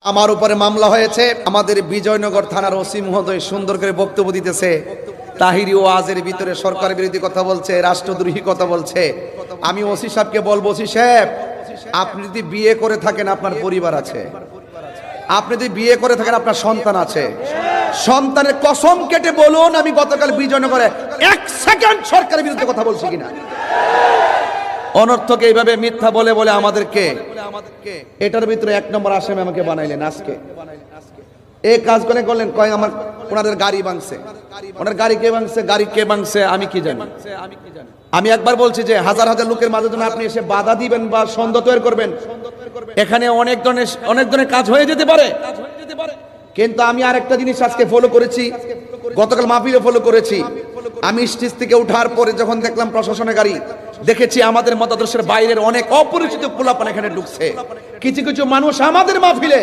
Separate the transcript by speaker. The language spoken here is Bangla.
Speaker 1: আমার উপরে মামলা হয়েছে। আমাদের বিজয়নগর থানার ওসি মহোদয় সুন্দর করে বক্তব্য দিতেছে, তাহিরি ওয়াজের ভিতরে সরকার বিরোধী কথা বলছে, রাষ্ট্রদ্রোহী কথা বলছে। আমি ওসি সাহেবকে বলবো, ওসি সাহেব আপনি যদি বিয়ে করে থাকেন আপনার পরিবার আছে, আপনি যদি বিয়ে করে থাকেন আপনার সন্তান আছে, সন্তানের কসম কেটে বলুন আমি গতকাল বিজয়নগরে 1 সেকেন্ড সরকারের বিরুদ্ধে কথা বলছি কিনা। অনর্থক এইভাবে মিথ্যা বলে বলে আমাদেরকে এটার ভিতরে 1 নম্বর আসামি আমাকে বানাইলেন। আজকে এই কাজ করলেন, কয় আমার ওনাদের গাড়ি ভাঙছে। ওনার গাড়ি কে ভাঙছে, গাড়ি কে ভাঙছে আমি কি জানি। আমি একবার বলছি যে হাজার হাজার লোকের মাঝে যখন আপনি এসে বাধা দিবেন বা সন্দেহ তৈরি করবেন, এখানে অনেক ধরনের কাজ হয়ে যেতে পারে। কিন্তু আমি আরেকটা জিনিস আজকে ফলো করেছি, গতকাল মাহফিলে ফলো করেছি। আমি স্টেজ থেকে ওঠার পরে যখন দেখলাম প্রশাসনের গাড়ি, দেখেছি আমাদের মতাদর্শের বাইরের অনেক অপরিচিত পোলাপান এখানে ঢুকছে। কিছু কিছু মানুষ আমাদের মাহফিলে